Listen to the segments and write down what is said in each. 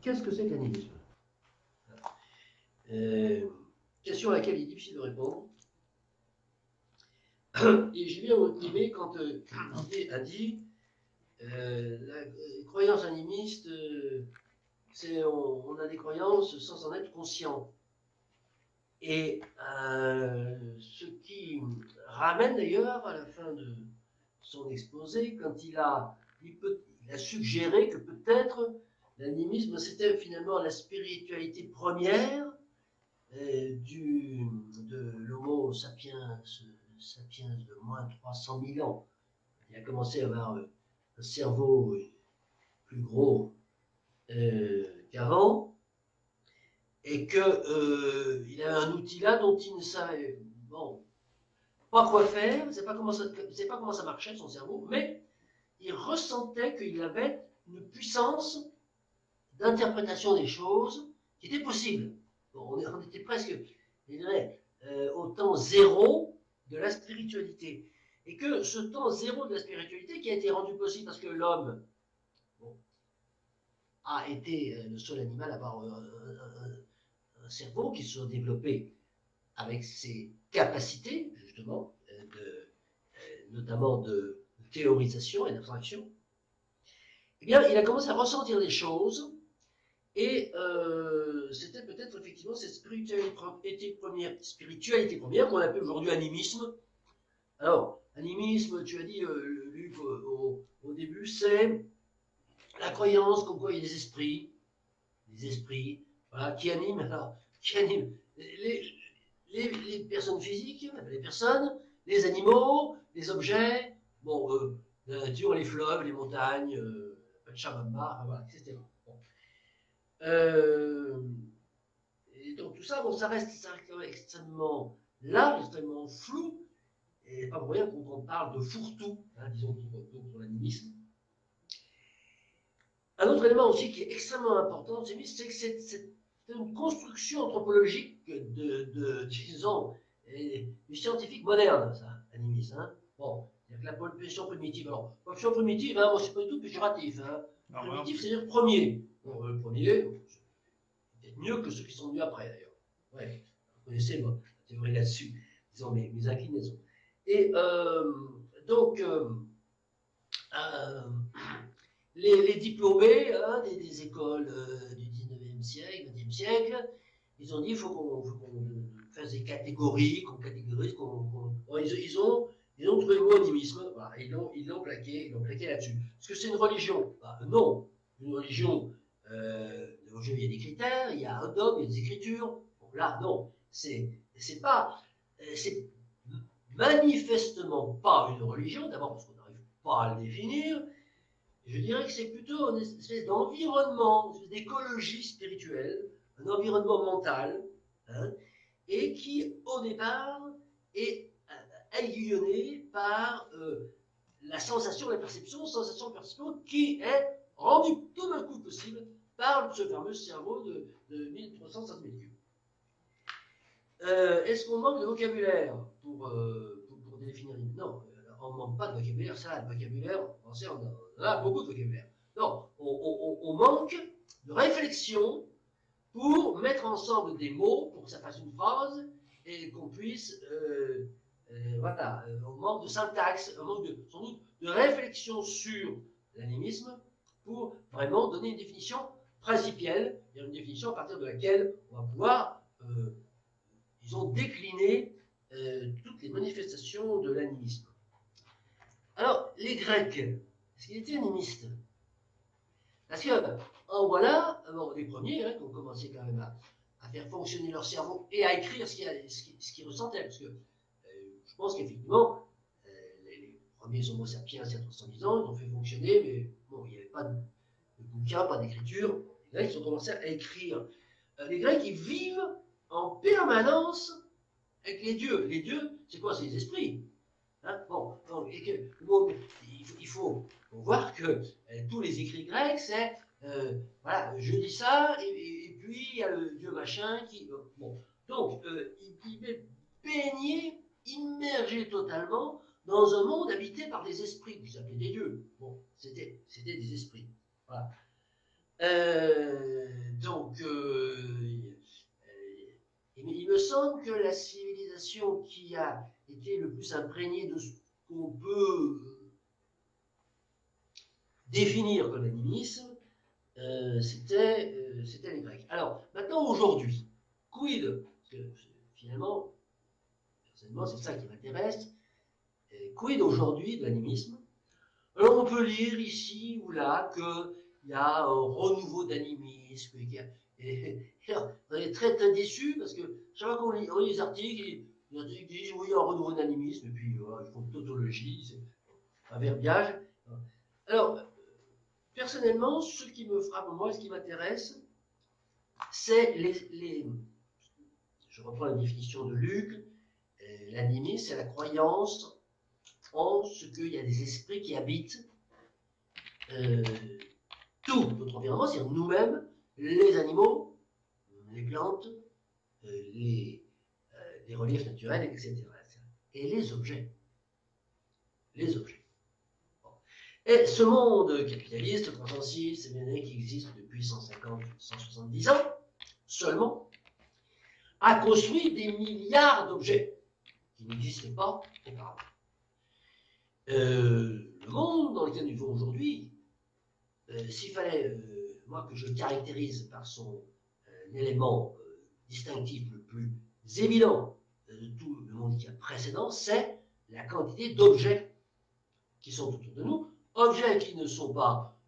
Qu'est-ce que c'est que l'animisme? euh, Question à laquelle il est difficile de répondre. Et j'ai bien aimé quand Didier a dit la croyance animiste, on a des croyances sans en être conscient. Et ce qui ramène d'ailleurs à la fin de son exposé, quand il a suggéré que peut-être l'animisme, c'était finalement la spiritualité première de l'Homo sapiens, sapiens de moins de 300 000 ans. Il a commencé à avoir un cerveau plus gros qu'avant, et qu'il avait un outil là dont il ne savait bon, pas quoi faire, il ne savait pas comment ça marchait son cerveau, mais il ressentait qu'il avait une puissance d'interprétation des choses qui était possible. Bon, on était presque, je dirais, au temps zéro de la spiritualité. Et que ce temps zéro de la spiritualité qui a été rendu possible parce que l'homme bon, a été le seul animal à avoir un cerveau qui se soit développé avec ses capacités, justement, notamment de théorisation et d'abstraction, eh bien, il a commencé à ressentir des choses. Et c'était peut-être effectivement cette spiritualité première qu'on appelle aujourd'hui animisme. Alors, animisme, tu as dit, Luc, au début, c'est la croyance comme quoi il y a des esprits, voilà, qui animent, alors, qui animent les personnes physiques, les personnes, les animaux, les objets, bon, la nature, les fleuves, les montagnes, Pachamama, voilà, etc. Bon. Euh, et donc tout ça, bon, ça reste quand même extrêmement large, extrêmement flou, et pas pour rien qu'on parle de fourre-tout, hein, disons, pour l'animisme. Un autre élément aussi qui est extrêmement important, c'est que c'est une construction anthropologique disons, du scientifique moderne, ça, l'animisme. Hein. Bon, il y a que la population primitive. Alors, population primitive, hein, moi, c'est pas du tout péjoratif. Hein. Ah, voilà. Primitif, c'est-à-dire premier. Bon, le premier, peut-être mieux que ceux qui sont venus après, d'ailleurs. Ouais, vous connaissez ma théorie là-dessus, disons mes inclinaisons. Et donc, euh, les diplômés hein, des écoles du 19e siècle, 20e siècle, ils ont dit il faut qu'on fasse des catégories, qu'on catégorise, ils ont trouvé le mot animisme, voilà, ils l'ont plaqué là-dessus. Est-ce que c'est une religion bah, non. Une religion, il y a des critères, il y a un dogme, il y a des écritures. Bon, là, non. C'est pas. C'est manifestement pas une religion, d'abord parce qu'on n'arrive pas à le définir, je dirais que c'est plutôt une espèce d'environnement, une espèce d'écologie spirituelle, un environnement mental, hein, et qui, au départ, est aiguillonné par la sensation, qui est rendue tout d'un coup possible par ce fameux cerveau de 1300 cm3. Est-ce qu'on manque de vocabulaire pour définir une... Non, on ne manque pas de vocabulaire, ça, le vocabulaire, en français, on a beaucoup de vocabulaire. Non, on manque de réflexion pour mettre ensemble des mots, pour que ça fasse une phrase, et qu'on puisse... voilà, on manque de syntaxe, on manque sans doute de réflexion sur l'animisme pour vraiment donner une définition principielle, une définition à partir de laquelle on va pouvoir ils ont décliné toutes les manifestations de l'animisme. Alors, les Grecs, est-ce qu'ils étaient animistes? Parce que, en voilà, bon, les premiers hein, qui ont commencé quand même à faire fonctionner leur cerveau et à écrire ce qu'ils ressentaient. Parce que je pense qu'effectivement, les premiers Homo sapiens, il y a 310 ans, ils ont fait fonctionner, mais bon, il n'y avait pas de bouquin, pas d'écriture. Les Grecs, ils ont commencé à écrire. Les Grecs, ils vivent en permanence avec les dieux. Les dieux, c'est quoi? C'est les esprits. Hein bon, donc, bon, il faut voir que tous les écrits grecs, c'est voilà, je dis ça, et puis il y a le dieu machin qui. Bon, donc, il est baigné, immergé totalement dans un monde habité par des esprits, qui s'appelaient des dieux. Bon, c'était des esprits. Voilà. semble que la civilisation qui a été le plus imprégnée de ce qu'on peut définir comme l'animisme, c'était les Grecs. Alors, maintenant, aujourd'hui, quid, parce que finalement, personnellement, c'est ça qui m'intéresse, quid aujourd'hui de l'animisme? Alors, on peut lire ici ou là qu'il y a un renouveau d'animisme, et alors, on est très très déçus parce que chaque fois qu'on lit les articles, les articles disent oui, il y a un renouveau d'animisme, et puis ils font une tautologie, c'est un verbiage. Alors, personnellement, ce qui me frappe, moi, ce qui m'intéresse, c'est je reprends la définition de Luc, l'animisme, c'est la croyance en ce qu'il y a des esprits qui habitent tout notre environnement, c'est-à-dire nous-mêmes, les animaux, les plantes, les reliefs naturels, etc. Et les objets. Les objets. Bon. Et ce monde capitaliste, croissancier, qui existe depuis 150, 170 ans, seulement, a construit des milliards d'objets qui n'existaient pas auparavant. Le monde dans lequel nous vivons aujourd'hui, s'il fallait, moi, que je caractérise par son élément distinctif le plus évident de tout le monde qui a précédent, c'est la quantité d'objets qui sont autour de nous, objets qui ne sont pas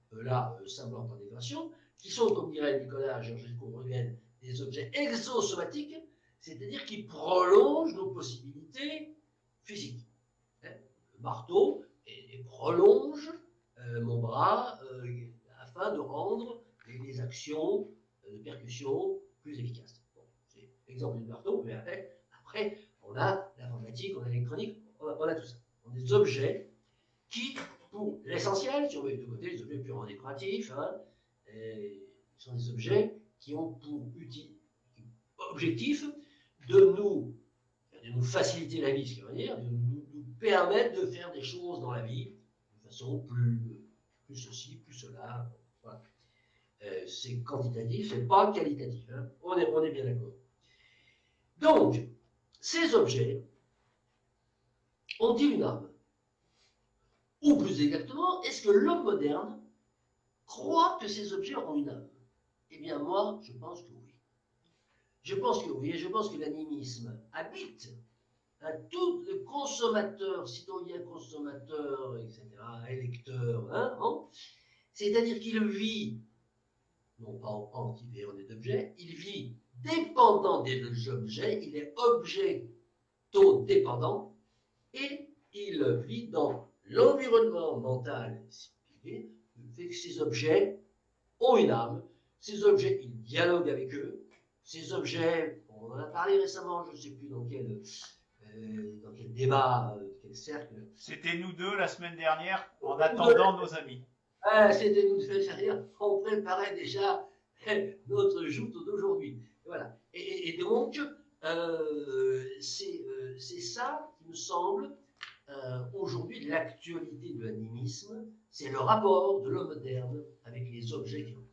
simplement par définition, qui sont, comme dirait Nicolas Georgescu-Roegen, des objets exosomatiques, c'est-à-dire qui prolongent nos possibilités physiques. Le marteau prolonge mon bras afin de rendre les actions de percussion plus efficaces. Bon, c'est l'exemple du marteau, mais après, on a l'informatique, on a l'électronique, on a tout ça. On a des objets qui, pour l'essentiel, si on met de côté les objets purement décoratifs, sont des objets qui ont pour objectif de nous faciliter la vie, ce qui veut dire, de nous permettre de faire des choses dans la vie de façon plus ceci, plus cela. Voilà. C'est quantitatif, c'est pas qualitatif. Hein. On est bien d'accord. Donc, ces objets ont-ils une âme? Ou plus exactement, est-ce que l'homme moderne croit que ces objets ont une âme? Eh bien, moi, je pense que oui. Je pense que oui, et je pense que l'animisme habite à tout le consommateur, citoyen consommateur, etc., électeur, hein, hein. C'est-à-dire qu'il vit, non pas en antivers des objets, il vit dépendant des objets, il est objecto-dépendant, et il vit dans l'environnement mental fait que ces objets ont une âme, ces objets, il dialogue avec eux, ces objets, on en a parlé récemment, je ne sais plus dans quel débat, quel cercle. C'était nous deux la semaine dernière, en attendant nos amis. C'était nous deux, c'est-à-dire on préparait déjà notre joute d'aujourd'hui. Voilà. Et donc, c'est ça qui me semble aujourd'hui l'actualité de l'animisme, c'est le rapport de l'homme moderne avec les objets qui l'ont.